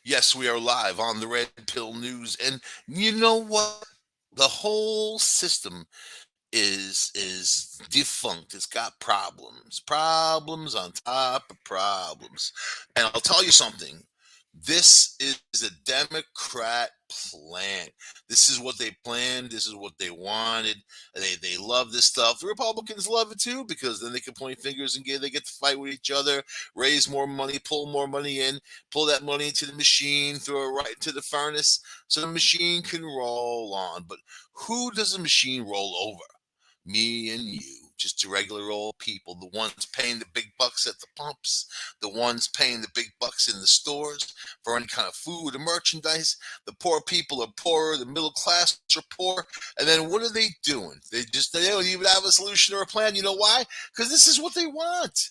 Yes, we are live on the Red Pill News, and you know what? The whole system is defunct. It's got problems, problems on top of problems. And I'll tell you something. This is a Democrat plan. This is what they planned. This is what they wanted. They love this stuff. The Republicans love it too because then they can point fingers and they get to fight with each other, raise more money, pull more money in, pull that money into the machine, throw it right into the furnace, so the machine can roll on. But who does the machine roll over? Me and you, just the regular old people, the ones paying the big bucks at the pumps, the ones paying the big bucks in the stores for any kind of food or merchandise. The poor people are poorer, the middle class are poor, and then what are they doing? They don't even have a solution or a plan. You know why? Because this is what they want.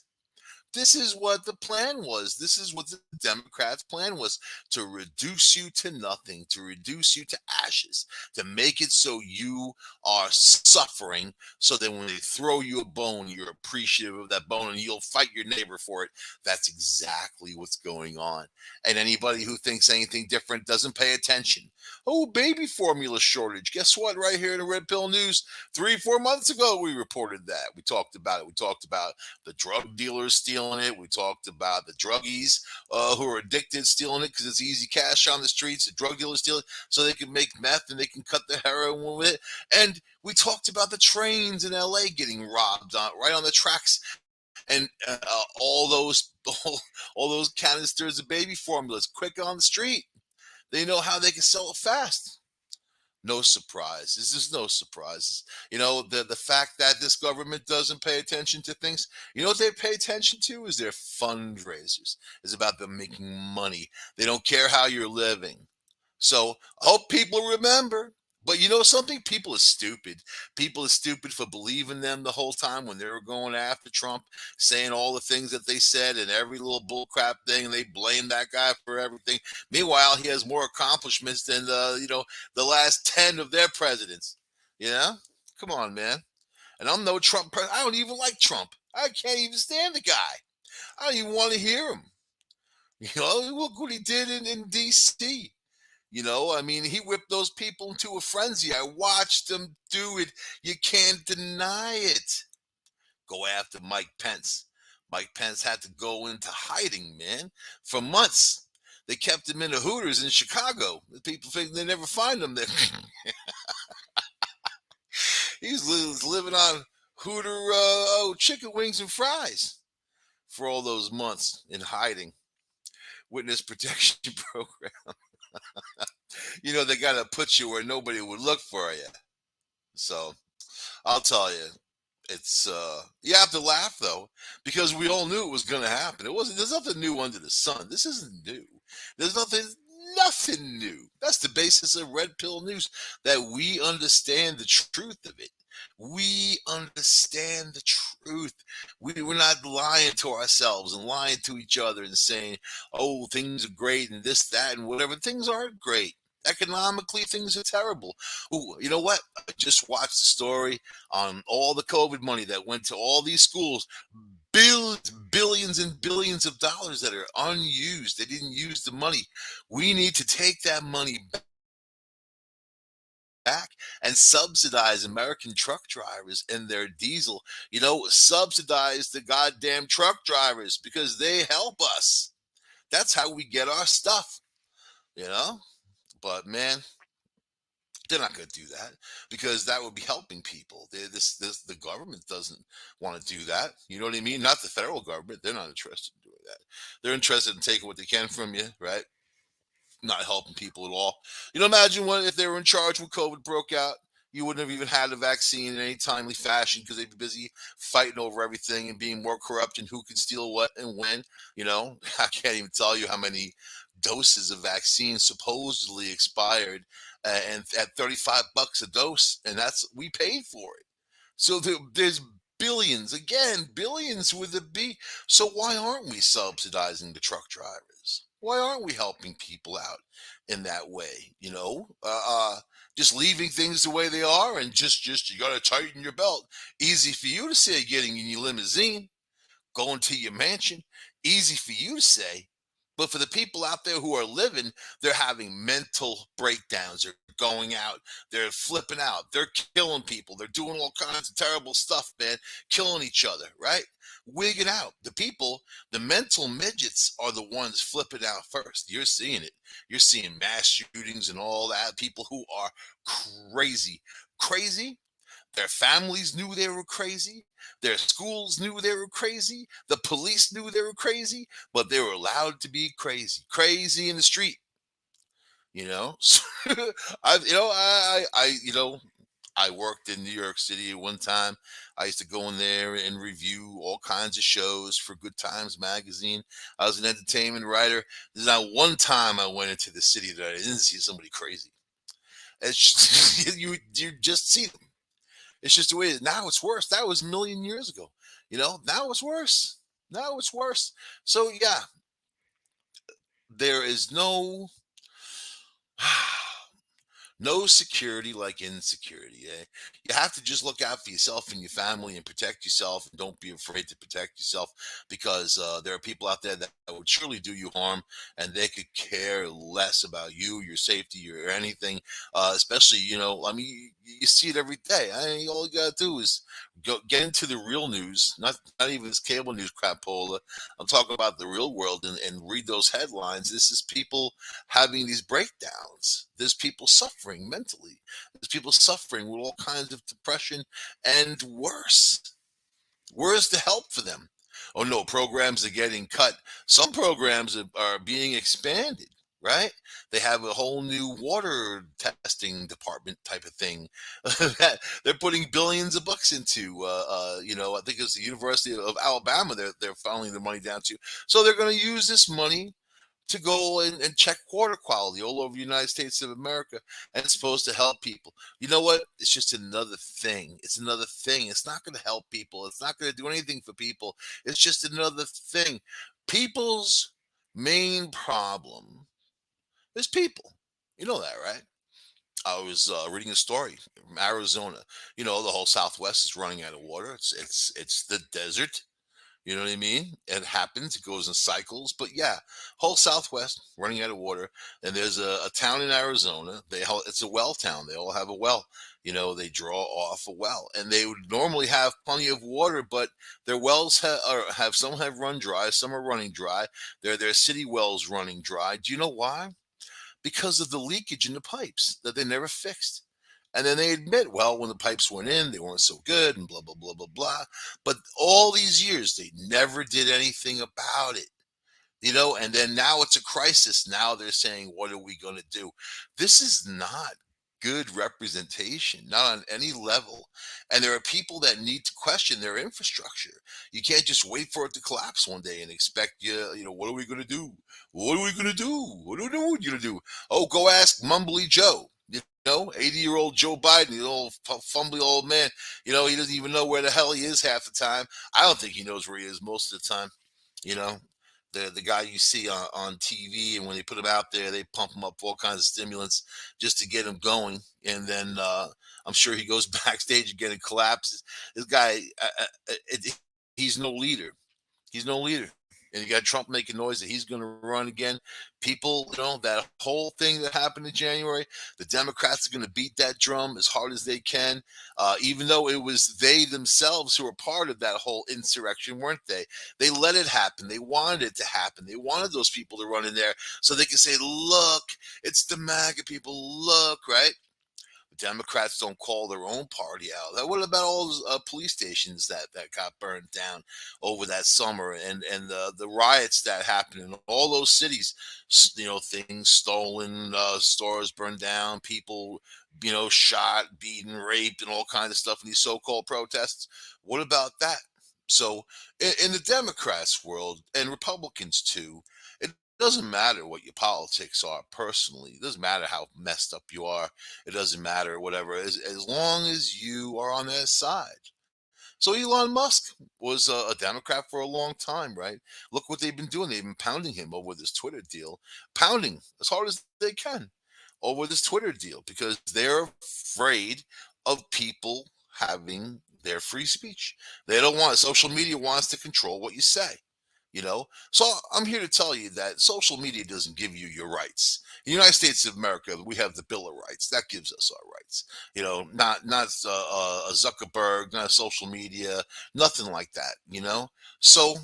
This is what the plan was. This is what the Democrats' plan was, to reduce you to nothing, to reduce you to ashes, to make it so you are suffering, so that when they throw you a bone, you're appreciative of that bone and you'll fight your neighbor for it. That's exactly what's going on. And anybody who thinks anything different doesn't pay attention. Oh, baby formula shortage. Guess what? Right here in the Red Pill News, 3, 4 months ago, we reported that. We talked about it. We talked about the drug dealers stealing it. We talked about the druggies who are addicted stealing it because it's easy cash on the streets. The drug dealers steal it so they can make meth and they can cut the heroin with it. And we talked about the trains in LA getting robbed right on the tracks, and all those canisters of baby formulas quick on the street. They know how they can sell it fast. No surprises. There's no surprises. The fact that this government doesn't pay attention to things. You know what they pay attention to is their fundraisers. It's about them making money. They don't care how you're living. So I hope people remember. But you know something? People are stupid. People are stupid for believing them the whole time when they were going after Trump, saying all the things that they said and every little bullcrap thing. And they blame that guy for everything. Meanwhile, he has more accomplishments than the last 10 of their presidents. You know? Come on, man. And I'm no Trump president. I don't even like Trump. I can't even stand the guy. I don't even want to hear him. Look what he did in D.C. I mean, he whipped those people into a frenzy. I watched him do it. You can't deny it. Go after Mike Pence. Mike Pence had to go into hiding, man, for months. They kept him in the Hooters in Chicago. The people think they never find him there. He's living on Hooter chicken wings and fries for all those months in hiding. Witness protection program. They got to put you where nobody would look for you. So I'll tell you, it's you have to laugh though, because we all knew it was going to happen. It wasn't. There's nothing new under the sun. This isn't new. There's nothing new. That's the basis of Red Pill News, that we understand the truth of it. We understand the truth. We're not lying to ourselves and lying to each other and saying, oh, things are great and this, that, and whatever. Things aren't great. Economically, things are terrible. Ooh, you know what? I just watched the story on all the COVID money that went to all these schools. Billions and billions of dollars that are unused. They didn't use the money. We need to take that money back and subsidize American truck drivers and their diesel. Subsidize the goddamn truck drivers because they help us. That's how we get our stuff, you know? But man, they're not going to do that because that would be helping people. The government doesn't want to do that. You know what I mean? Not the federal government. They're not interested in doing that. They're interested in taking what they can from you, right? Not helping people at all. Imagine if they were in charge when COVID broke out. You wouldn't have even had a vaccine in any timely fashion because they'd be busy fighting over everything and being more corrupt and who can steal what and when. I can't even tell you how many doses of vaccine supposedly expired, and at $35 a dose, and that's we paid for it. So there's billions, again, billions with a B. So why aren't we subsidizing the truck drivers? Why aren't we helping people out in that way? Just leaving things the way they are, and just you got to tighten your belt. Easy for you to say, getting in your limousine, going to your mansion. Easy for you to say, But for the people out there who are living, they're having mental breakdowns. They're going out, they're flipping out, they're killing people, they're doing all kinds of terrible stuff, man, killing each other, right? Wigging out. The people, the mental midgets are the ones flipping out first. You're seeing it. You're seeing mass shootings and all that. People who are crazy. Crazy. Their families knew they were crazy. Their schools knew they were crazy. The police knew they were crazy, but they were allowed to be crazy. Crazy in the street, you know. I've, I worked in New York City at one time. I used to go in there and review all kinds of shows for Good Times magazine. I was an entertainment writer. There's not one time I went into the city that I didn't see somebody crazy. It's you just see them. It's just the way it is. Now it's worse. That was a million years ago. Now it's worse. Now it's worse. So yeah, there is no no security like insecurity. You have to just look out for yourself and your family and protect yourself. And don't be afraid to protect yourself because there are people out there that would surely do you harm and they could care less about you, your safety, or anything. Especially, I mean, you see it every day. All you got to do is go get into the real news, not even this cable news crapola. I'm talking about the real world and read those headlines. This is people having these breakdowns. There's people suffering mentally. There's people suffering with all kinds of depression and worse. Where's the help for them? Oh no, programs are getting cut. Some programs are being expanded, right? They have a whole new water testing department type of thing that they're putting billions of bucks into. I think it's the University of Alabama. They're funneling the money down to. So they're going to use this money to go and check water quality all over the United States of America, and it's supposed to help people. You know what? It's just another thing. It's another thing. It's not going to help people. It's not going to do anything for people. It's just another thing. People's main problem is people. You know that, right? I was reading a story from Arizona. The whole Southwest is running out of water. It's the desert. You know what I mean? It happens. It goes in cycles. But yeah, whole Southwest running out of water. And there's a town in Arizona. It's a well town. They all have a well. They draw off a well, and they would normally have plenty of water, but their wells have some have run dry, some are running dry. Their city wells running dry. Do you know why? Because of the leakage in the pipes that they never fixed. And then they admit, well, when the pipes went in, they weren't so good and blah, blah, blah, blah, blah. But all these years, they never did anything about it. And then now it's a crisis. Now they're saying, what are we going to do? This is not good representation, not on any level. And there are people that need to question their infrastructure. You can't just wait for it to collapse one day and expect, what are we going to do? What are we going to do? What are we going to do? Oh, go ask Mumbly Joe. 80-year-old Joe Biden, the old fumbly old man. He doesn't even know where the hell he is half the time. I don't think he knows where he is most of the time. You know, the guy you see on TV, and when they put him out there, they pump him up with all kinds of stimulants just to get him going. And then I'm sure he goes backstage again and collapses. This guy, he's no leader. He's no leader. And you got Trump making noise that he's going to run again. People, that whole thing that happened in January, the Democrats are going to beat that drum as hard as they can, even though it was they themselves who were part of that whole insurrection, weren't they? They let it happen. They wanted it to happen. They wanted those people to run in there so they could say, look, it's the MAGA people, look, right? Democrats don't call their own party out. What about all those police stations that got burned down over that summer, and the riots that happened in all those cities? Things stolen, stores burned down, people shot, beaten, raped, and all kinds of stuff in these so-called protests. What about that? So in the Democrats' world, and Republicans too, it doesn't matter what your politics are personally. It doesn't matter how messed up you are. It doesn't matter, whatever, as long as you are on their side. So Elon Musk was a Democrat for a long time, right? Look what they've been doing. They've been pounding him over this Twitter deal, pounding as hard as they can over this Twitter deal because they're afraid of people having their free speech. They don't want social media wants to control what you say. So I'm here to tell you that social media doesn't give you your rights. In the United States of America, we have the Bill of Rights that gives us our rights. Not a Zuckerberg, not social media, nothing like that. So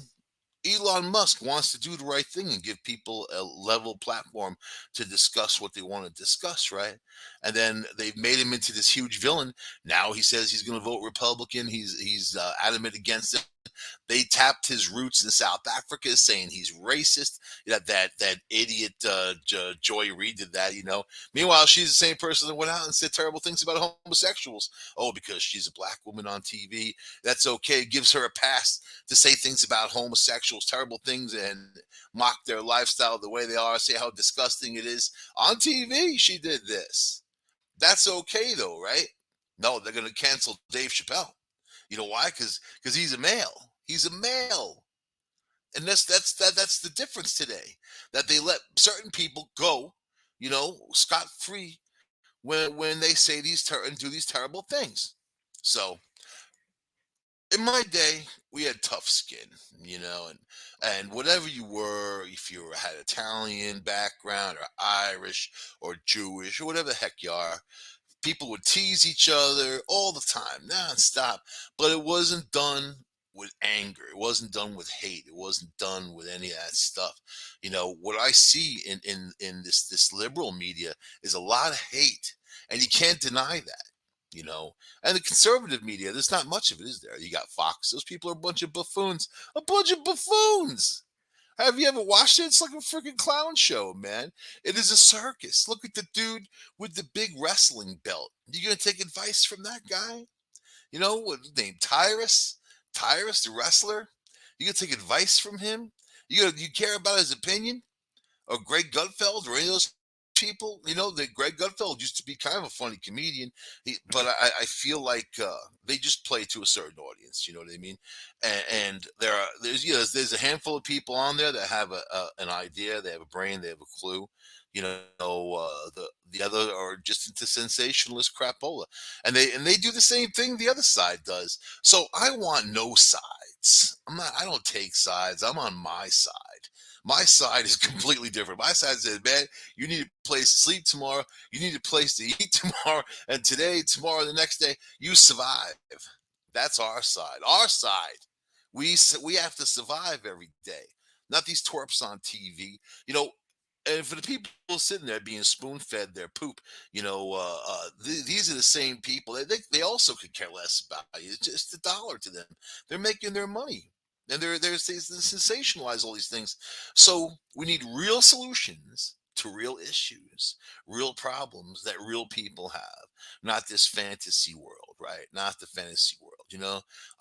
Elon Musk wants to do the right thing and give people a level platform to discuss what they want to discuss, right? And then they've made him into this huge villain. Now he says he's going to vote Republican. He's adamant against it. They tapped his roots in South Africa, saying he's racist. That idiot Joy Reid did that. Meanwhile, she's the same person that went out and said terrible things about homosexuals. Oh, because she's a black woman on TV, that's okay. It gives her a pass to say things about homosexuals, terrible things, and mock their lifestyle the way they are. Say how disgusting it is on TV. She did this. That's okay though, right? No, they're going to cancel Dave Chappelle. You know why? Because he's a male. He's a male, and that's the difference today. That they let certain people go, scot free when they say and do these terrible things. So in my day, we had tough skin, and whatever you were, if you had Italian background or Irish or Jewish or whatever the heck you are, people would tease each other all the time, nonstop. But it wasn't done with anger. It wasn't done with hate. It wasn't done with any of that stuff. What I see in this liberal media is a lot of hate, and you can't deny that. You know, and the conservative media, there's not much of it, is there? You got Fox. Those people are a bunch of buffoons. A bunch of buffoons. Have you ever watched it? It's like a freaking clown show, man. It is a circus. Look at the dude with the big wrestling belt. You gonna take advice from that guy? What's his name? Tyrus? Tyrus, the wrestler? You gonna take advice from him? You care about his opinion? Or Greg Gutfeld or any of those people? That Greg Gutfeld used to be kind of a funny comedian, but I feel like they just play to a certain audience. You know what I mean? And there's a handful of people on there that have an idea, they have a brain, they have a clue. The other are just into sensationalist crapola, and they do the same thing the other side does. So I want no sides. I don't take sides. I'm on my side. My side is completely different. My side says, man, you need a place to sleep tomorrow. You need a place to eat tomorrow. And today, tomorrow, the next day, you survive. That's our side. Our side. We have to survive every day. Not these twerps on TV. And for the people sitting there being spoon fed their poop, these are the same people. They also could care less about you. It's just a dollar to them. They're making their money, and they sensationalize all these things. So we need real solutions to real issues, real problems that real people have, not this fantasy world, right? Not the fantasy world.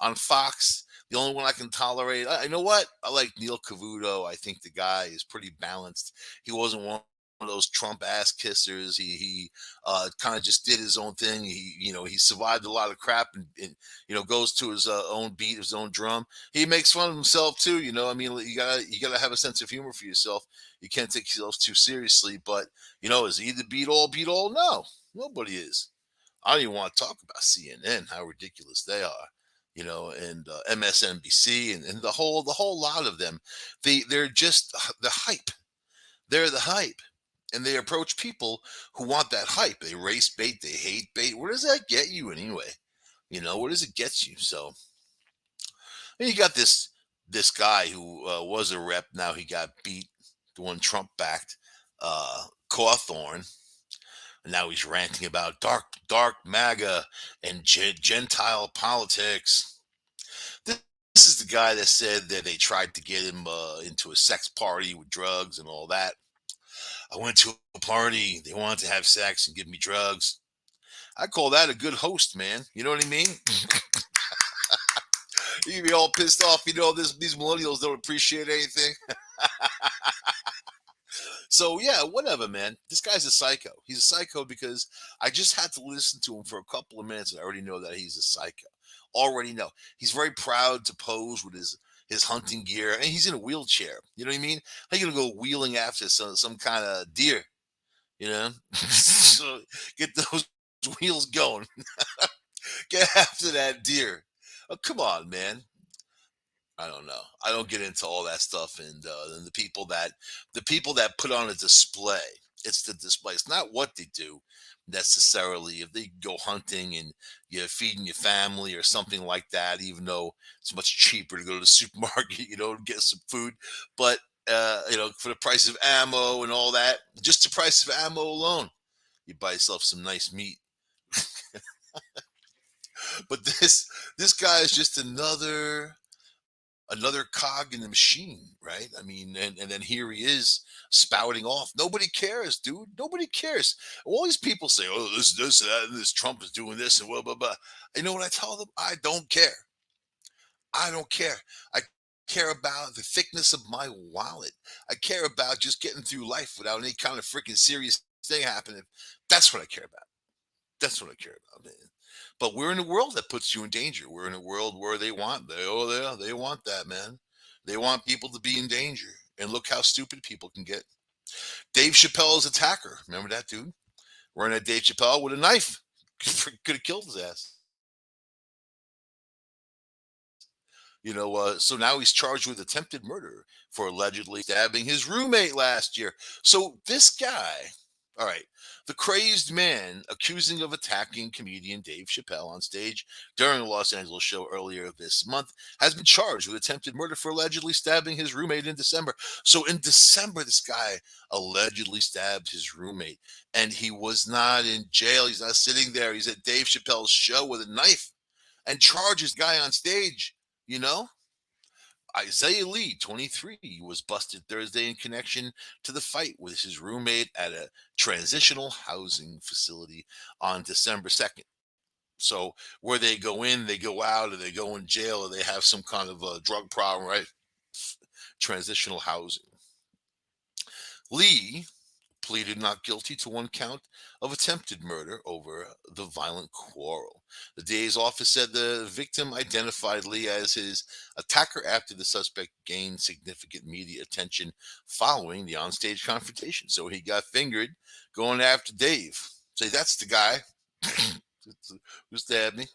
On Fox, the only one I can tolerate. You know what? I like Neil Cavuto. I think the guy is pretty balanced. He wasn't one of those Trump ass kissers. He kind of just did his own thing. He survived a lot of crap and goes to his own beat, his own drum. He makes fun of himself too. I mean, you gotta have a sense of humor for yourself. You can't take yourself too seriously. But is he the beat all? No, nobody is. I don't even want to talk about CNN, how ridiculous they are, and MSNBC and the whole lot of them. They're just the hype. They're the hype, and they approach people who want that hype. They race bait, they hate bait. Where does that get you anyway? Where does it get you? So, and you got this guy who was a rep. Now he got beat. The one Trump backed, Cawthorn. Now he's ranting about dark MAGA and Gentile politics. This is the guy that said that they tried to get him into a sex party with drugs and all that. I went to a party. They wanted to have sex and give me drugs. I call that a good host, man. You know what I mean? You'd be all pissed off. These millennials don't appreciate anything. So yeah, whatever, man. This guy's a psycho. He's a psycho because I just had to listen to him for a couple of minutes and I already know that he's a psycho. Already know. He's very proud to pose with his hunting gear, and he's in a wheelchair. You know what I mean? How you gonna go wheeling after some kind of deer? So get those wheels going. Get after that deer. Oh, come on, man. I don't know. I don't get into all that stuff, and the people that put on a display. It's the display. It's not what they do necessarily. If they go hunting and you're feeding your family or something like that, even though it's much cheaper to go to the supermarket, and get some food. But for the price of ammo and all that, just the price of ammo alone, you buy yourself some nice meat. But this guy is just another cog in the machine, right? I mean, and then here he is spouting off. Nobody cares, dude. Nobody cares. All these people say, "Oh, this, that, and this Trump is doing this and blah blah blah." You know what I tell them? I don't care. I don't care. I care about the thickness of my wallet. I care about just getting through life without any kind of freaking serious thing happening. That's what I care about. That's what I care about, man. But we're in a world that puts you in danger. We're in a world where they want that, man. They want people to be in danger. And look how stupid people can get. Dave Chappelle's attacker. Remember that dude? Running at Dave Chappelle with a knife. Could have killed his ass. So now he's charged with attempted murder for allegedly stabbing his roommate last year. So this guy, all right, the crazed man accusing of attacking comedian Dave Chappelle on stage during a Los Angeles show earlier this month has been charged with attempted murder for allegedly stabbing his roommate in December. So in December, this guy allegedly stabbed his roommate, and he was not in jail. He's not sitting there. He's at Dave Chappelle's show with a knife and charges guy on stage. You know, Isaiah Lee, 23, was busted Thursday in connection to the fight with his roommate at a transitional housing facility on December 2nd. So, where they go in, they go out, or they go in jail, or they have some kind of a drug problem, right? Transitional housing. Lee pleaded not guilty to one count of attempted murder over the violent quarrel. The DA's office said the victim identified Lee as his attacker after the suspect gained significant media attention following the onstage confrontation. So he got fingered going after Dave. Say, that's the guy who stabbed me.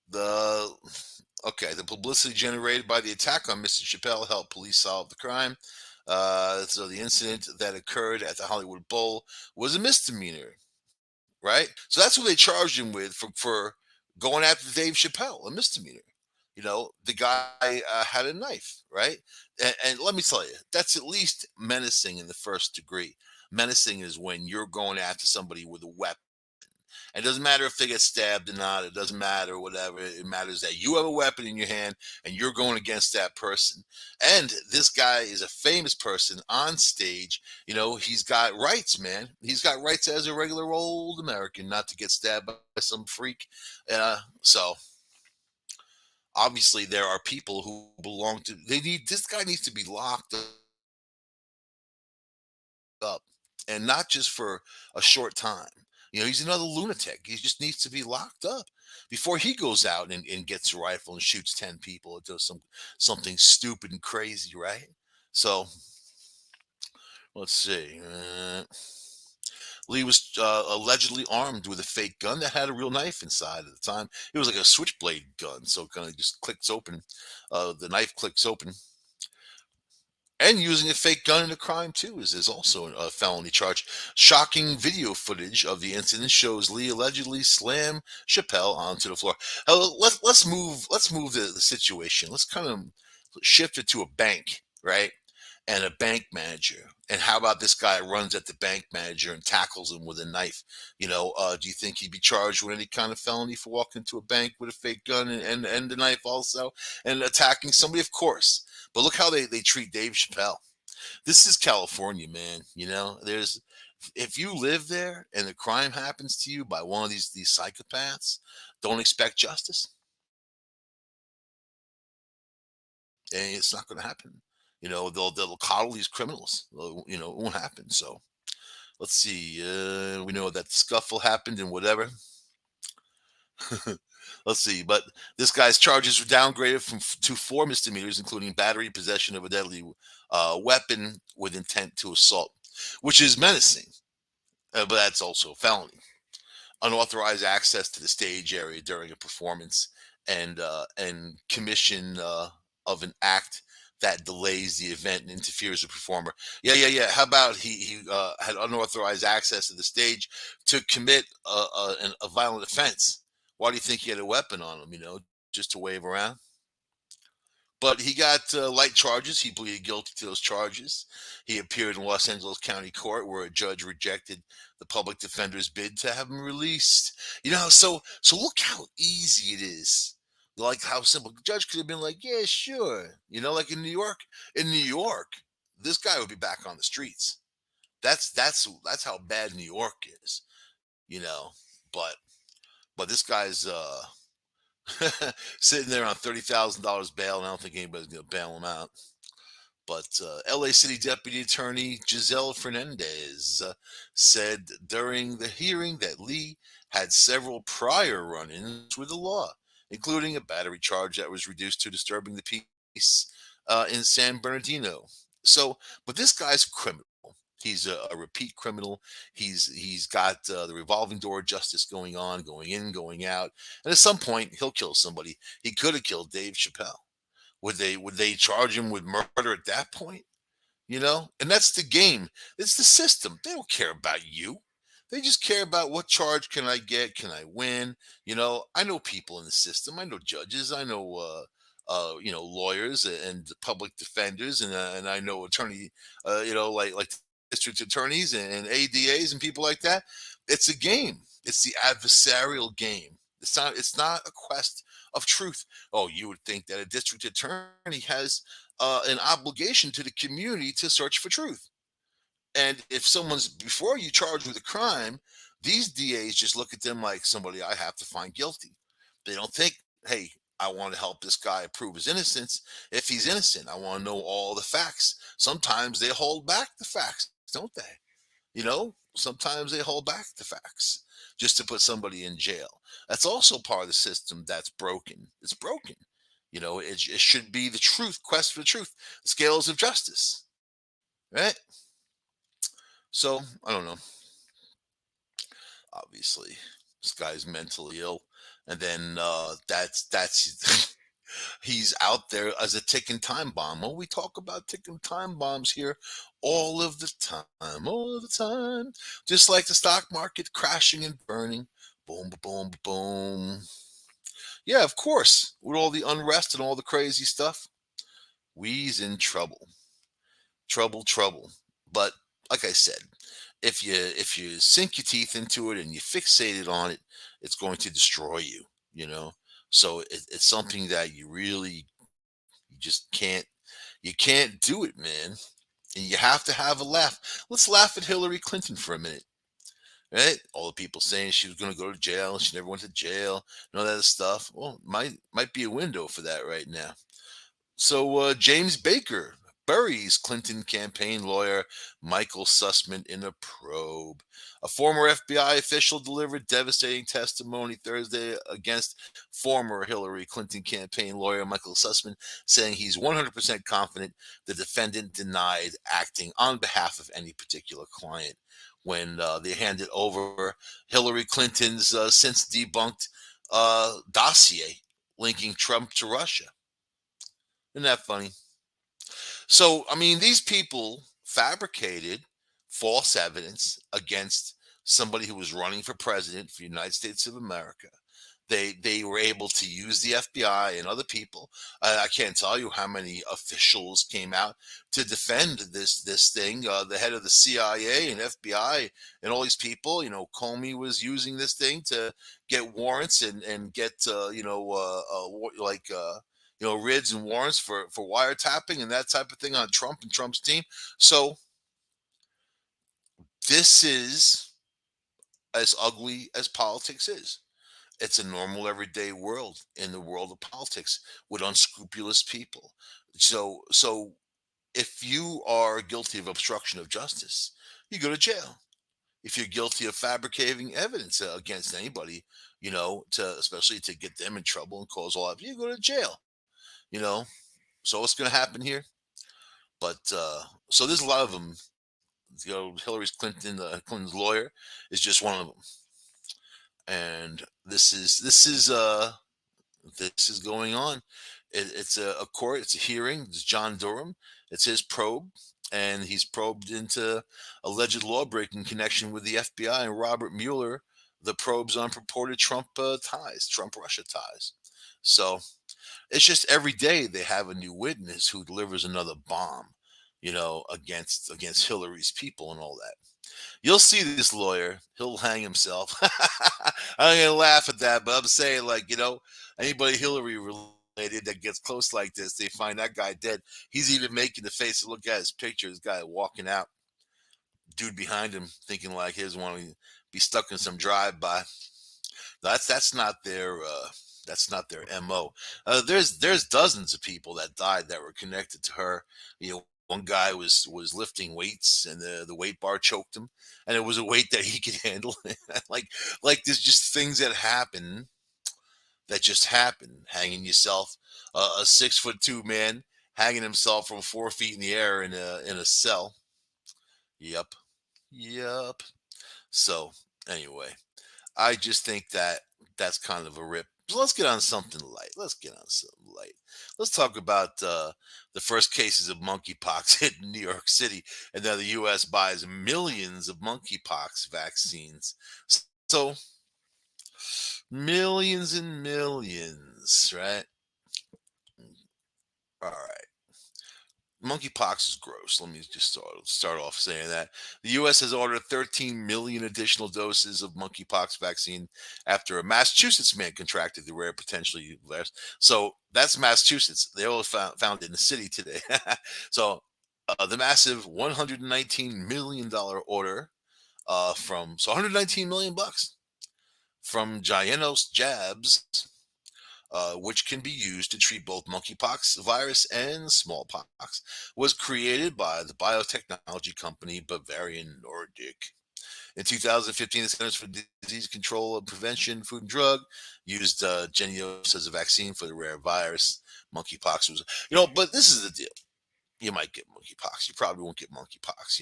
The the publicity generated by the attack on Mr. Chappelle helped police solve the crime. So the incident that occurred at the Hollywood Bowl was a misdemeanor, right? So that's what they charged him with for going after Dave Chappelle, a misdemeanor. The guy had a knife, right? And let me tell you, that's at least menacing in the first degree. Menacing is when you're going after somebody with a weapon. It doesn't matter if they get stabbed or not. It doesn't matter, whatever. It matters that you have a weapon in your hand and you're going against that person. And this guy is a famous person on stage. He's got rights, man. He's got rights as a regular old American, not to get stabbed by some freak. So obviously there are people who belong to. This guy needs to be locked up, and not just for a short time. He's another lunatic. He just needs to be locked up before he goes out and gets a rifle and shoots 10 people or does something stupid and crazy, right? So let's see. Lee was allegedly armed with a fake gun that had a real knife inside at the time. It was like a switchblade gun, so it kind of just clicks open. The knife clicks open. And using a fake gun in a crime too is also a felony charge. Shocking video footage of the incident shows Lee allegedly slam Chappelle onto the floor. Let's move the situation. Let's kind of shift it to a bank, right? And a bank manager. And how about this guy runs at the bank manager and tackles him with a knife? Do you think he'd be charged with any kind of felony for walking into a bank with a fake gun and the knife also and attacking somebody? Of course. But look how they treat Dave Chappelle. This is California, man. There's if you live there and the crime happens to you by one of these psychopaths, don't expect justice. And it's not going to happen. They'll coddle these criminals. It won't happen. So let's see. We know that the scuffle happened and whatever. Let's see. But this guy's charges were downgraded to 4 misdemeanors, including battery, possession of a deadly weapon with intent to assault, which is menacing. But that's also a felony. Unauthorized access to the stage area during a performance and commission of an act that delays the event and interferes with performer. Yeah, yeah, yeah. How about he had unauthorized access to the stage to commit a violent offense? Why do you think he had a weapon on him? Just to wave around. But he got light charges. He pleaded guilty to those charges. He appeared in Los Angeles County Court, where a judge rejected the public defender's bid to have him released. So look how easy it is. Like how simple. The judge could have been like, "Yeah, sure." Like in New York. In New York, this guy would be back on the streets. That's how bad New York is. You know, but this guy's sitting there on $30,000 bail, and I don't think anybody's going to bail him out. But LA City Deputy Attorney Giselle Fernandez said during the hearing that Lee had several prior run ins with the law, including a battery charge that was reduced to disturbing the peace in San Bernardino. But this guy's a criminal. He's a repeat criminal. He's got the revolving door of justice going in, going out, and at some point he'll kill somebody. He could have killed Dave Chappelle. Would they charge him with murder at that point? And that's the game. It's the system. They don't care about you. They just care about what charge can I get? Can I win? I know people in the system. I know judges. I know lawyers and public defenders, and I know attorney, like district attorneys and ADAs and people like that. It's a game. It's the adversarial game. It's not a quest of truth. Oh, you would think that a district attorney has an obligation to the community to search for truth. And if someone's before you charged with a crime, these DAs just look at them like somebody I have to find guilty. They don't think, hey, I want to help this guy prove his innocence. If he's innocent, I want to know all the facts. Sometimes they hold back the facts, don't they? Sometimes they hold back the facts just to put somebody in jail. That's also part of the system that's broken. It's broken. It should be the truth, quest for the truth, scales of justice, right? So I don't know. Obviously, this guy's mentally ill, and then that's he's out there as a ticking time bomb. Oh, we talk about ticking time bombs here all of the time, all of the time. Just like the stock market crashing and burning. Boom, boom, boom. Yeah, of course. With all the unrest and all the crazy stuff, we's in trouble. Trouble, trouble. But like I said, if you sink your teeth into it and you fixated on it, it's going to destroy you. You know. So it's something that you just can't do it, man. And you have to have a laugh. Let's laugh at Hillary Clinton for a minute, right? All the people saying she was going to go to jail and she never went to jail and all that stuff. Well, might be a window for that right now. So James Baker buries Clinton campaign lawyer Michael Sussman in a probe. A former FBI official delivered devastating testimony Thursday against former Hillary Clinton campaign lawyer Michael Sussman, saying he's 100% confident the defendant denied acting on behalf of any particular client when they handed over Hillary Clinton's since debunked dossier linking Trump to Russia. Isn't that funny? So, I mean, these people fabricated false evidence against somebody who was running for president for the United States of America. They were able to use the FBI and other people. I can't tell you how many officials came out to defend this thing. The head of the CIA and FBI and all these people. Comey was using this thing to get warrants and get rids and warrants for wiretapping and that type of thing on Trump and Trump's team. So this is as ugly as politics is. It's a normal everyday world in the world of politics with unscrupulous people. So if you are guilty of obstruction of justice, you go to jail. If you're guilty of fabricating evidence against anybody, especially to get them in trouble and cause all that, you go to jail. You know, so what's going to happen here? But so there's a lot of them. Hillary's Clinton's lawyer is just one of them, and this is going on. It's a court. It's a hearing. It's John Durham. It's his probe, and he's probed into alleged law breaking connection with the FBI and Robert Mueller. The probes on purported Trump ties, Trump Russia ties. So it's just every day they have a new witness who delivers another bomb, against Hillary's people and all that. You'll see this lawyer; he'll hang himself. I'm gonna laugh at that, but I'm saying, like, anybody Hillary related that gets close like this, they find that guy dead. He's even making the face. Look at his picture. This guy walking out, dude behind him, thinking like his want to be stuck in some drive-by. That's not their mo. There's dozens of people that died that were connected to her. One guy was lifting weights and the weight bar choked him, and it was a weight that he could handle. like there's just things that just happen. Hanging yourself, a 6'2" man hanging himself from 4 feet in the air in a cell. Yep, yep. So anyway, I just think that that's kind of a rip. So let's get on something light. Let's get on something light. Let's talk about the first cases of monkeypox hit in New York City, and now the U.S. buys millions of monkeypox vaccines. So millions and millions, right? All right. Monkeypox is gross. Let me just start off saying that the U.S. has ordered 13 million additional doses of monkeypox vaccine after a Massachusetts man contracted the rare potentially virus. So that's Massachusetts. They all found it in the city today. The massive 119 million dollar order from 119 million bucks from Gianos Jabs, which can be used to treat both monkeypox virus and smallpox, was created by the biotechnology company Bavarian Nordic. In 2015, the Centers for Disease Control and Prevention, Food and Drug used Genios as a vaccine for the rare virus. Monkeypox was, but this is the deal. You might get monkeypox. You probably won't get monkeypox.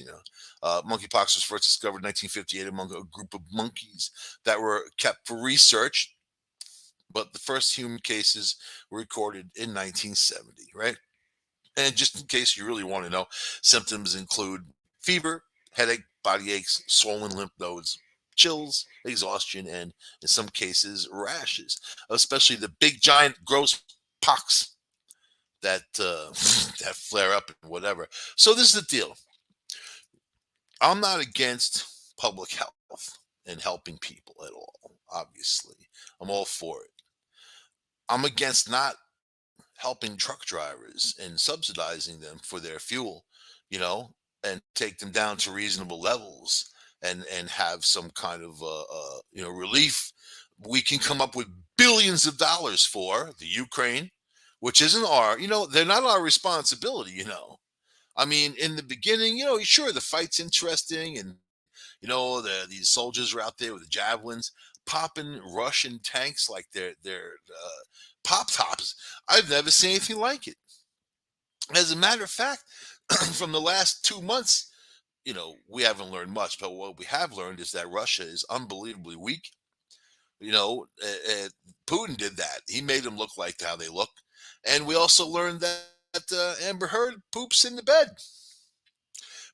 Monkeypox was first discovered in 1958 among a group of monkeys that were kept for research, but the first human cases were recorded in 1970, right? And just in case you really want to know, symptoms include fever, headache, body aches, swollen lymph nodes, chills, exhaustion, and in some cases, rashes, especially the big, giant, gross pox that that flare up and whatever. So this is the deal. I'm not against public health and helping people at all. Obviously, I'm all for it. I'm against not helping truck drivers and subsidizing them for their fuel, and take them down to reasonable levels and have some kind of relief. We can come up with billions of dollars for the Ukraine, which isn't they're not our. I mean, in the beginning, sure, the fight's interesting, and these soldiers are out there with the javelins popping Russian tanks like they're pop tops. I've never seen anything like it. As a matter of fact, from the last 2 months, we haven't learned much, but what we have learned is that Russia is unbelievably weak. Putin did that. He made them look like how they look. And we also learned that Amber Heard poops in the bed.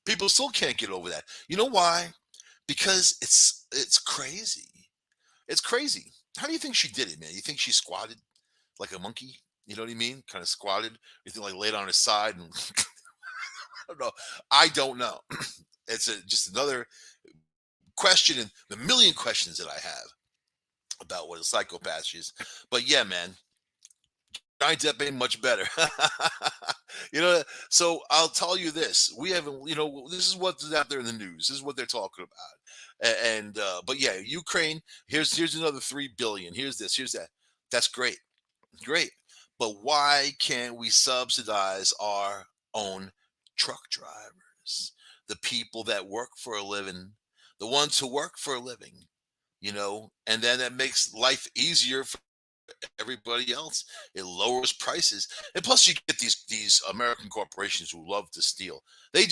People still can't get over that. You know why? Because it's crazy. It's crazy. How do you think she did it, man? You think she squatted like a monkey? You know what I mean? Kind of squatted. You think like laid on his side and I don't know. I don't know. It's just another question in the million questions that I have about what a psychopath is. But yeah, man, Johnny Depp ain't much better. you know, so I'll tell you this. We haven't, this is what's out there in the news. This is what they're talking about. And but yeah, Ukraine, here's another 3 billion. Here's this, here's that. That's great. Great. But why can't we subsidize our own truck drivers? The people that work for a living, the ones who work for a living, and then that makes life easier for everybody else. It lowers prices, and plus you get these American corporations who love to steal. They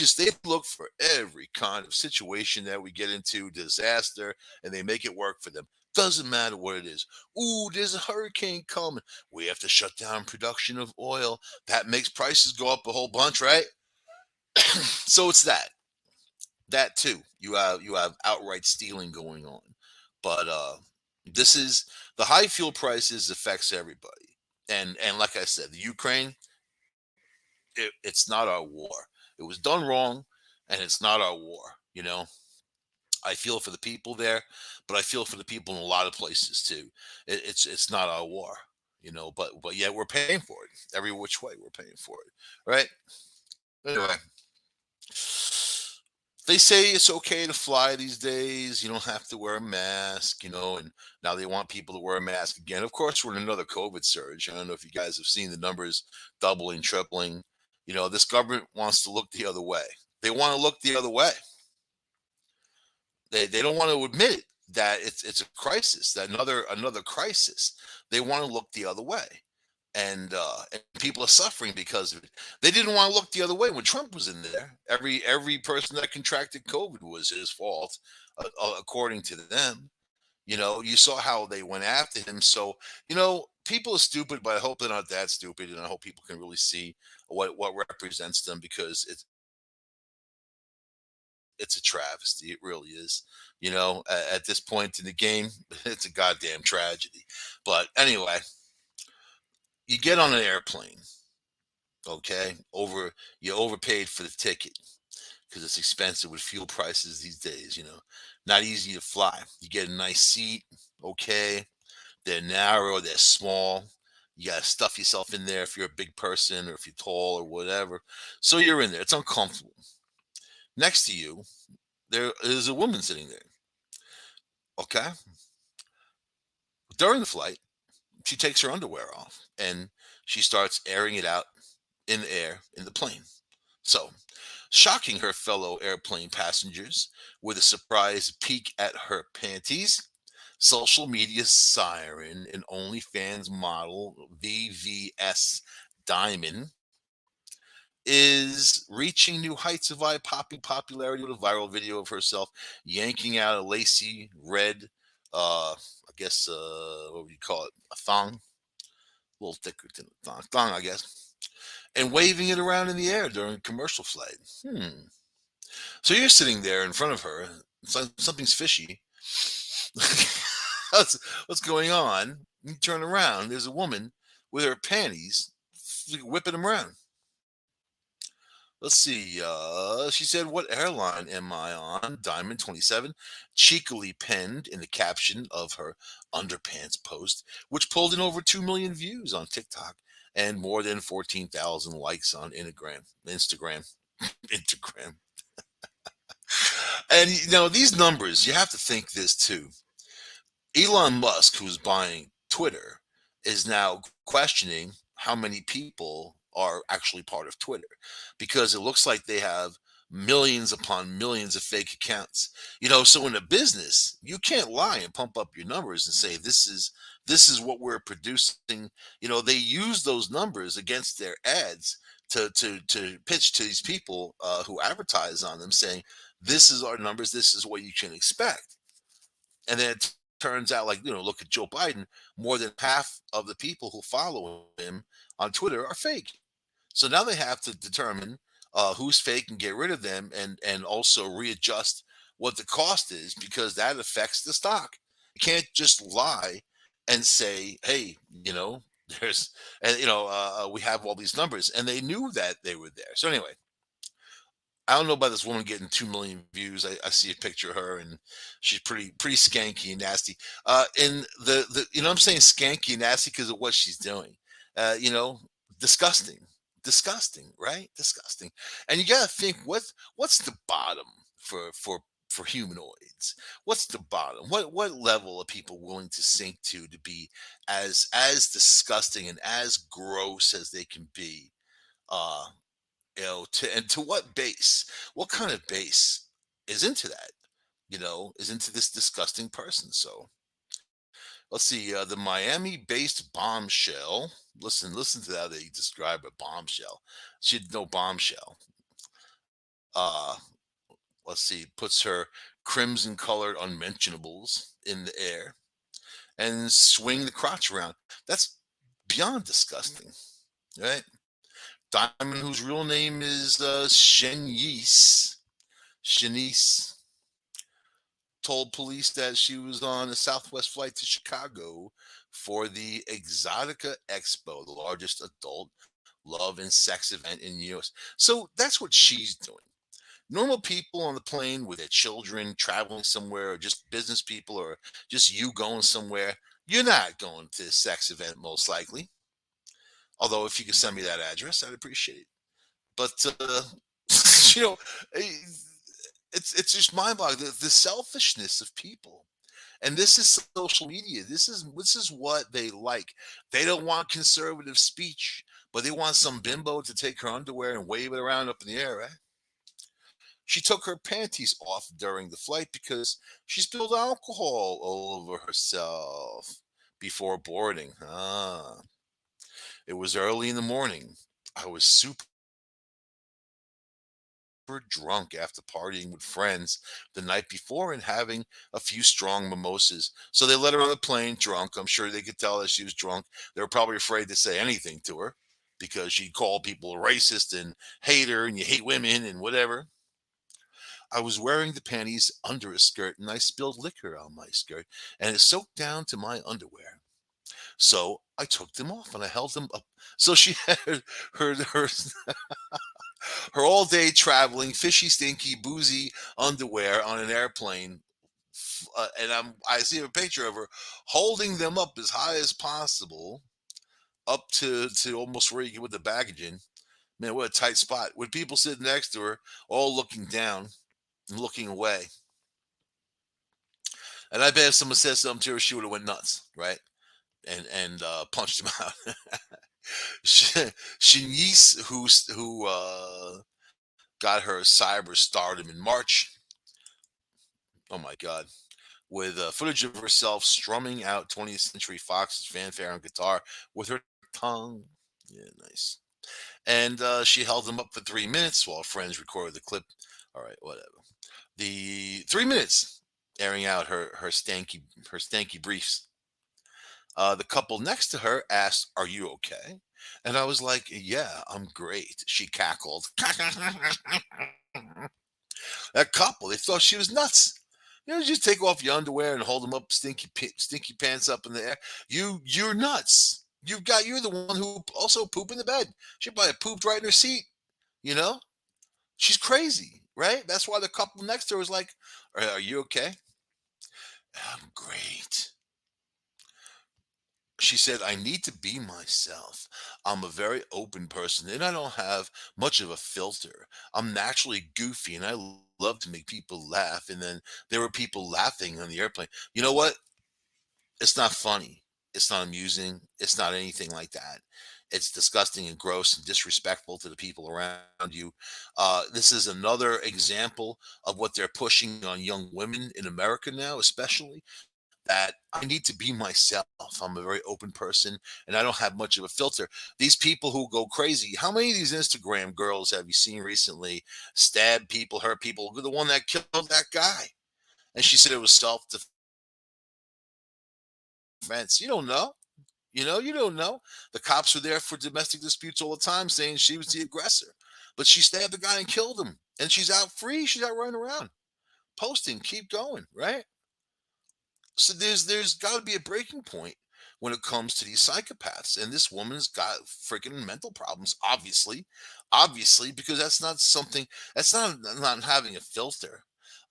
look for every kind of situation that we get into, disaster, and they make it work for them. Doesn't matter what it is. Ooh, there's a hurricane coming. We have to shut down production of oil. That makes prices go up a whole bunch, right? So it's that too. You have outright stealing going on. But this is the high fuel prices affects everybody. And like I said, the Ukraine, it's not our war. It was done wrong, and it's not our war. I feel for the people there, but I feel for the people in a lot of places too. It's not our war, but yeah, we're paying for it every which way. We're paying for it, right? Anyway, they say it's okay to fly these days. You don't have to wear a mask, and now they want people to wear a mask again. Of course, we're in another COVID surge. I don't know if you guys have seen the numbers doubling, tripling. This government wants to look the other way. They want to look the other way. They don't want to admit it, that it's a crisis, that another crisis. They want to look the other way, and people are suffering because of it. They didn't want to look the other way when Trump was in there. Every person that contracted COVID was his fault, according to them. You saw how they went after him. So people are stupid, but I hope they're not that stupid, and I hope people can really see what represents them, because it's a travesty. It really is. At this point in the game, it's a goddamn tragedy. But anyway, you get on an airplane, okay? You overpaid for the ticket because it's expensive with fuel prices these days. Not easy to fly. You get a nice seat, okay? They're narrow, they're small. You gotta stuff yourself in there if you're a big person or if you're tall or whatever. So you're in there. It's uncomfortable. Next to you, there is a woman sitting there. Okay. During the flight, she takes her underwear off and she starts airing it out in the air in the plane. So, shocking her fellow airplane passengers with a surprise peek at her panties, social media siren and OnlyFans model VVS Diamond is reaching new heights of eye-popping popularity with a viral video of herself yanking out a lacy red, I guess, what would you call it? A thong, a little thicker than a thong, I guess, and waving it around in the air during a commercial flight. So you're sitting there in front of her. Something's fishy. what's going on? You turn around. There's a woman with her panties whipping them around. Let's see. She said, "What airline am I on?" Diamond 27 cheekily penned in the caption of her underpants post, which pulled in over 2 million views on TikTok and more than 14,000 likes on Instagram. Instagram. And these numbers, you have to think this too. Elon Musk, who's buying Twitter, is now questioning how many people are actually part of Twitter, because it looks like they have millions upon millions of fake accounts. So in a business, you can't lie and pump up your numbers and say this is what we're producing. They use those numbers against their ads to pitch to these people who advertise on them, saying this is our numbers, this is what you can expect. And then it turns out, like, look at Joe Biden. More than half of the people who follow him on Twitter are fake. So now they have to determine who's fake and get rid of them, and also readjust what the cost is, because that affects the stock. You can't just lie and say, hey, there's, and we have all these numbers, and they knew that they were there. So anyway, I don't know about this woman getting 2 million views. I see a picture of her, and she's pretty skanky and nasty. And the I'm saying skanky and nasty because of what she's doing. Uh, you know, disgusting, disgusting, right? Disgusting. And you got to think, what's the bottom for humanoids? What's the bottom? What level are people willing to sink to be as disgusting and as gross as they can be? Uh, to what base, what kind of base is into that, is into this disgusting person. So let's see, the Miami based bombshell. Listen to how they describe a bombshell. She'd no bombshell. uh let's see, puts her crimson colored unmentionables in the air. and swing the crotch around. That's beyond disgusting, right? Diamond, whose real name is Shanice, told police that she was on a Southwest flight to Chicago for the Exotica Expo, the largest adult love and sex event in the US. So that's what she's doing. Normal people on the plane with their children traveling somewhere, or just business people, or just you going somewhere, you're not going to a sex event most likely. Although, if you could send me that address, I'd appreciate it. But you know, eh, it's just mind-boggling, the selfishness of people. And this is social media. This is what they like. They don't want conservative speech, but they want some bimbo to take her underwear and wave it around up in the air, right? She took her panties off during the flight because she spilled alcohol all over herself before boarding. It was early in the morning. I was super drunk after partying with friends the night before and having a few strong mimosas. So they let her on the plane drunk. I'm sure they could tell that she was drunk. They were probably afraid to say anything to her because she called people a racist and hater and you hate women and whatever. I was wearing the panties under a skirt and I spilled liquor on my skirt and it soaked down to my underwear. So I took them off and I held them up. So she had her her all day traveling, fishy, stinky, boozy underwear on an airplane. And I see a picture of her holding them up as high as possible, up to almost where you get with the baggage in. Man, what a tight spot. With people sitting next to her, all looking down and looking away. And I bet if someone said something to her, she would have went nuts, right? And punched him out. Shanice, who got her cyber stardom in March. Oh my God! With footage of herself strumming out 20th Century Fox's fanfare on guitar with her tongue. Yeah, nice. And she held them up for 3 minutes while friends recorded the clip. All right, whatever. The 3 minutes airing out her stanky briefs. The couple next to her asked, "Are you okay?" And I was like, "Yeah, I'm great." She cackled. That couple, they thought she was nuts. Just take off your underwear and hold them up, stinky pants up in the air. You're nuts. You're the one who also pooped in the bed. She probably pooped right in her seat. You know, she's crazy, right? That's why the couple next to her was like, "Are you okay?" I'm great. She said, "I need to be myself. I'm a very open person and I don't have much of a filter. I'm naturally goofy and I love to make people laugh." And then there were people laughing on the airplane. You know what? It's not funny. It's not amusing. It's not anything like that. It's disgusting and gross and disrespectful to the people around you. This is another example of what they're pushing on young women in America now, especially that I need to be myself. I'm a very open person and I don't have much of a filter. These people who go crazy, how many of these Instagram girls have you seen recently stab people, hurt people? The one that killed that guy. And she said it was self defense. You don't know. You don't know. The cops were there for domestic disputes all the time saying she was the aggressor. But she stabbed the guy and killed him. And she's out free. She's out running around, posting, keep going, right? So there's got to be a breaking point when it comes to these psychopaths, and this woman's got freaking mental problems, obviously, because that's not something, that's not having a filter.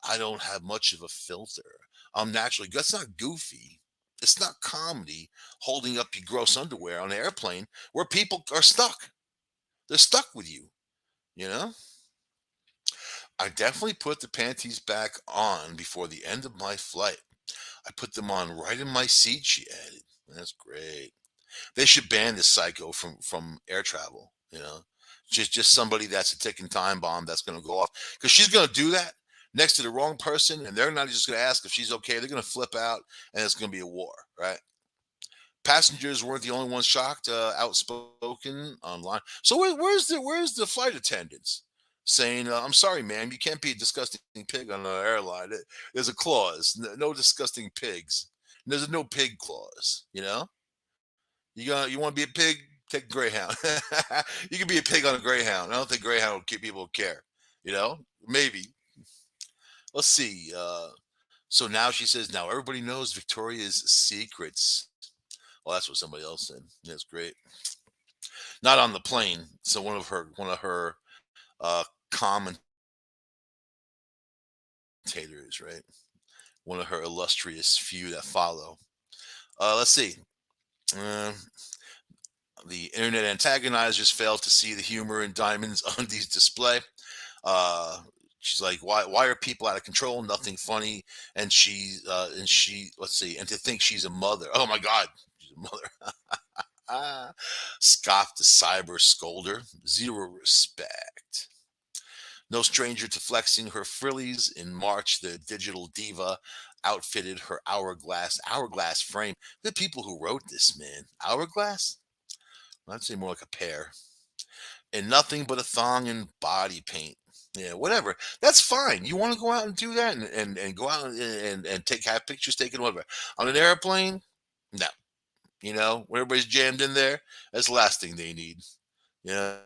I don't have much of a filter. I'm naturally, that's not goofy. It's not comedy holding up your gross underwear on an airplane where people are stuck. They're stuck with you. I definitely put the panties back on before the end of my flight. I put them on right in my seat, she added. That's great. They should ban this psycho from air travel, Just somebody that's a ticking time bomb that's going to go off, because she's going to do that next to the wrong person, and they're not just going to ask if she's okay. They're going to flip out, and it's going to be a war, right? Passengers weren't the only ones shocked, outspoken online. So where's the flight attendants saying, "I'm sorry, ma'am, you can't be a disgusting pig on an airline. There's a clause, no disgusting pigs." There's no pig clause. You want to be a pig? Take a greyhound. You can be a pig on a greyhound. I don't think greyhound will keep people care. Maybe. Let's see. So now she says, now everybody knows Victoria's secrets. Well, that's what somebody else said. That's great. Not on the plane. So one of her commentators, right? One of her illustrious few that follow. Let's see. Uh, the internet antagonizers failed to see the humor in Diamond's undies display. Uh, she's like, why are people out of control? Nothing funny. And she let's see, and to think she's a mother. Oh my God, she's a mother. Scoffed the cyber scolder. Zero respect. No stranger to flexing her frillies. In March, the digital diva outfitted her hourglass frame. The people who wrote this, man, hourglass. I'd say more like a pear. And nothing but a thong and body paint. Yeah, whatever. That's fine. You want to go out and do that and go out and have pictures taken, whatever. On an airplane, no. When everybody's jammed in there, that's the last thing they need. Yeah.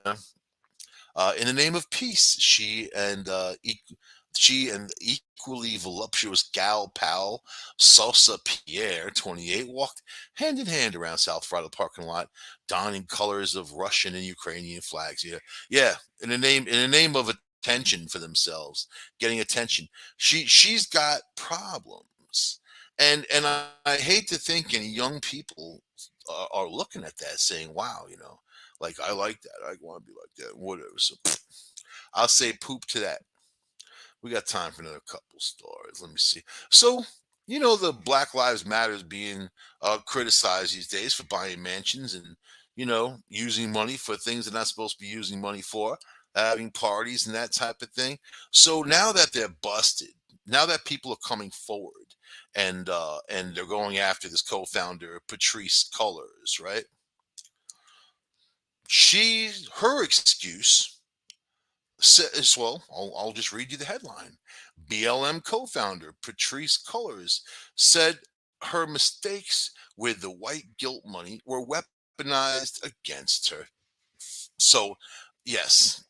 In the name of peace, she and equally voluptuous gal pal Salsa Pierre, 28, walked hand in hand around South Florida parking lot, donning colors of Russian and Ukrainian flags. Yeah, yeah. In the name of attention for themselves, getting attention. She's got problems, and I hate to think any young people are looking at that saying, "Wow, like I like that. I want to be like that. Whatever." So I'll say poop to that. We got time for another couple stories. Let me see. So, the Black Lives Matters being criticized these days for buying mansions and, using money for things they're not supposed to be using money for, having parties and that type of thing. So now that they're busted, now that people are coming forward and they're going after this co-founder, Patrice Cullors, right? Her excuse says, well, I'll just read you the headline. BLM co founder Patrice Cullors said her mistakes with the white guilt money were weaponized against her. So, yes,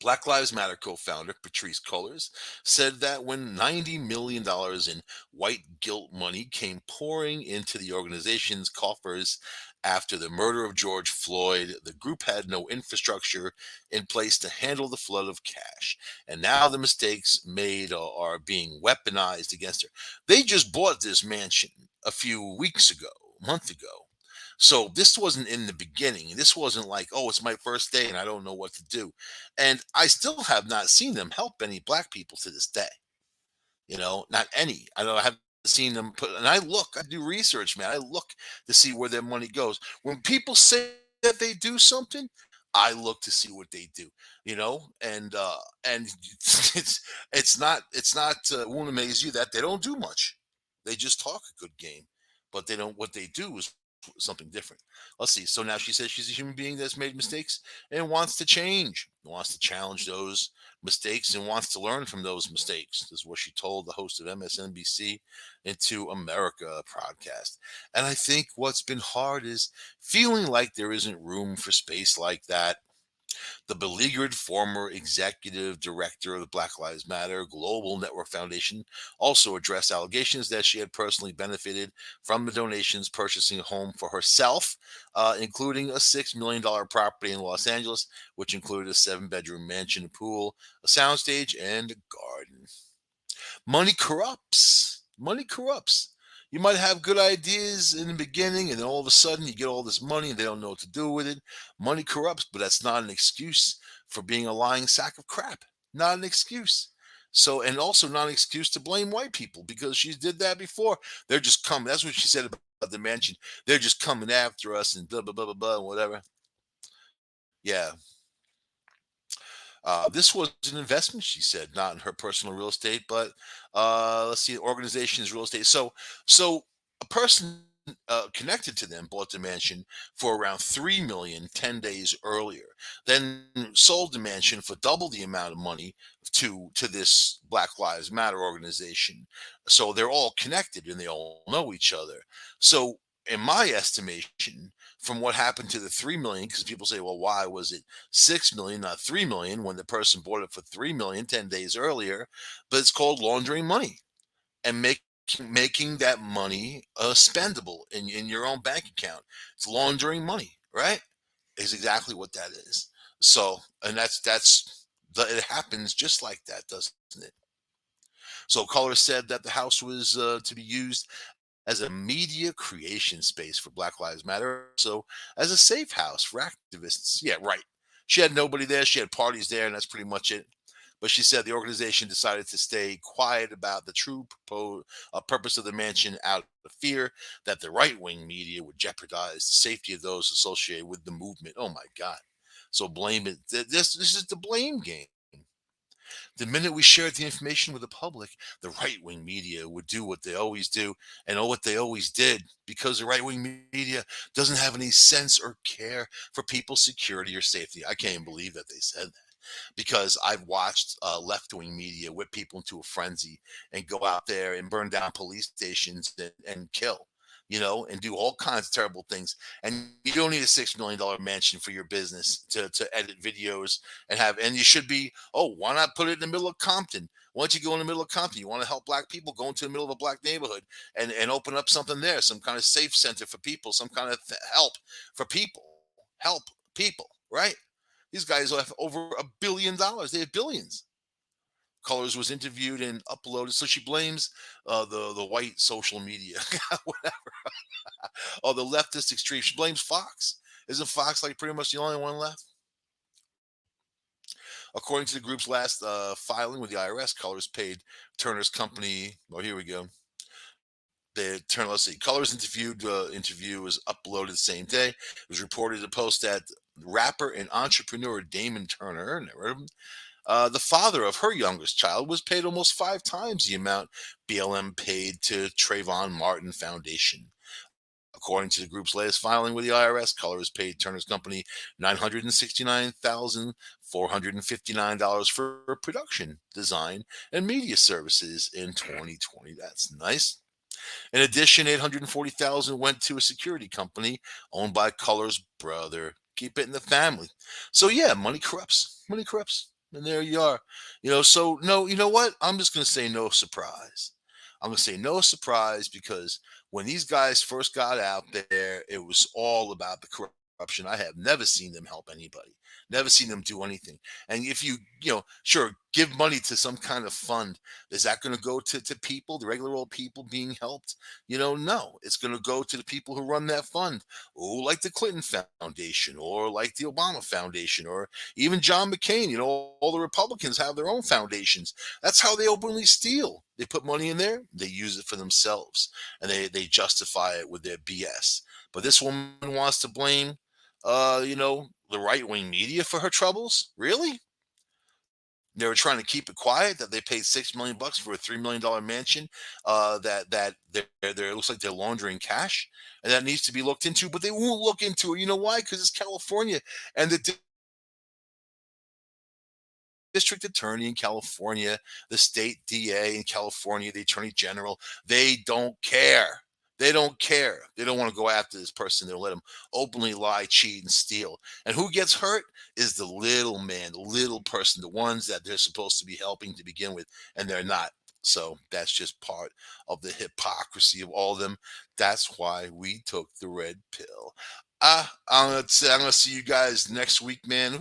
Black Lives Matter co founder Patrice Cullors said that when $90 million in white guilt money came pouring into the organization's coffers after the murder of George Floyd, the group had no infrastructure in place to handle the flood of cash. And now the mistakes made are being weaponized against her. They just bought this mansion a few weeks ago, a month ago. So this wasn't in the beginning. This wasn't like, oh, it's my first day and I don't know what to do. And I still have not seen them help any black people to this day. Not any. I haven't seen them put. And I do research, man. I look to see where their money goes. When people say that they do something, I look to see what they do. And it's not won't amaze you that they don't do much. They just talk a good game, but they don't. What they do is something different. Let's see. So now she says she's a human being that's made mistakes and wants to change, wants to challenge those mistakes, and wants to learn from those mistakes. This is what she told the host of MSNBC Into America podcast. And I think what's been hard is feeling like there isn't room for space like that. The beleaguered former executive director of the Black Lives Matter Global Network Foundation also addressed allegations that she had personally benefited from the donations purchasing a home for herself, including a $6 million property in Los Angeles, which included a 7-bedroom mansion, a pool, a soundstage, and a garden. Money corrupts. Money corrupts. You might have good ideas in the beginning, and then all of a sudden you get all this money and they don't know what to do with it. Money corrupts, but that's not an excuse for being a lying sack of crap. Not an excuse. So, and also not an excuse to blame white people because she did that before. They're just coming. That's what she said about the mansion. They're just coming after us and blah, blah, blah, blah, blah, and whatever. Yeah, this was an investment, she said, not in her personal real estate, but let's see, organization's real estate. So a person connected to them bought the mansion for around 3 million 10 days earlier, then sold the mansion for double the amount of money to this Black Lives Matter organization. So they're all connected and they all know each other. So in my estimation, from what happened to the 3 million, because people say, well, why was it 6 million, not 3 million, when the person bought it for 3 million 10 days earlier? But it's called laundering money and making that money spendable in your own bank account. It's laundering money, right? Is exactly what that is. So, and it happens just like that, doesn't it? So, Color said that the house was to be used as a media creation space for Black Lives Matter, so as a safe house for activists. Yeah, right. She had nobody there. She had parties there, and that's pretty much it. But she said the organization decided to stay quiet about the true purpose of the mansion out of fear that the right wing media would jeopardize the safety of those associated with the movement. Oh my God. So blame it. This is the blame game. The minute we shared the information with the public, the right wing media would do what they always do and what they always did, because the right wing media doesn't have any sense or care for people's security or safety. I can't even believe that they said that, because I've watched left wing media whip people into a frenzy and go out there and burn down police stations and kill, and do all kinds of terrible things. And you don't need a $6 million mansion for your business to edit videos and you should be, oh, why not put it in the middle of Compton? Why don't you go in the middle of Compton? You want to help black people, go into the middle of a black neighborhood and open up something there, some kind of safe center for people, some kind of help for people, help people, right? These guys have over $1 billion. They have billions. Colors was interviewed and uploaded, so she blames the white social media, or the leftist extreme. She blames Fox. Isn't Fox like pretty much the only one left? According to the group's last filing with the IRS, Colors paid Turner's company. Oh, here we go. Let's see. Colors interview was uploaded the same day. It was reported to post that rapper and entrepreneur Damon Turner, never heard of him, the father of her youngest child, was paid almost 5 times the amount BLM paid to Trayvon Martin Foundation. According to the group's latest filing with the IRS, Colors paid Turner's company $969,459 for production, design, and media services in 2020. That's nice. In addition, 840,000 went to a security company owned by Color's brother. Keep it in the family. So yeah, money corrupts. Money corrupts. And there you are. So no, you know what? I'm just gonna say no surprise. I'm gonna say no surprise, because when these guys first got out there, it was all about the corruption. I have never seen them help anybody. Never seen them do anything. And if sure, give money to some kind of fund, is that going to go to people, the regular old people being helped? No, it's going to go to the people who run that fund. Oh, like the Clinton Foundation, or like the Obama Foundation, or even John McCain. All the Republicans have their own foundations. That's how they openly steal. They put money in there, they use it for themselves, and they justify it with their BS. But this woman wants to blame, the right wing media for her troubles. Really? They were trying to keep it quiet that they paid $6 million for a $3 million mansion. That it looks like they're laundering cash, and that needs to be looked into. But they won't look into it. You know why? Because it's California, and the district attorney in California, the state DA in California, the attorney general, they don't care. They don't care. They don't want to go after this person. They'll let him openly lie, cheat, and steal. And who gets hurt is the little man, the little person, the ones that they're supposed to be helping to begin with, and they're not. So that's just part of the hypocrisy of all of them. That's why we took the red pill. I'm gonna see you guys next week, man.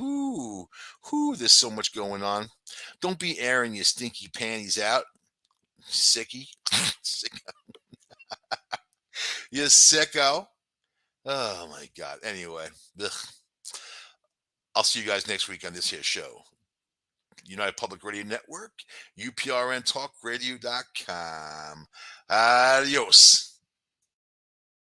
There's so much going on. Don't be airing your stinky panties out, sicky. You sicko. Oh my god. Anyway, ugh. I'll see you guys next week on this here show. United Public Radio Network, UPRNTalkradio.com. Adios.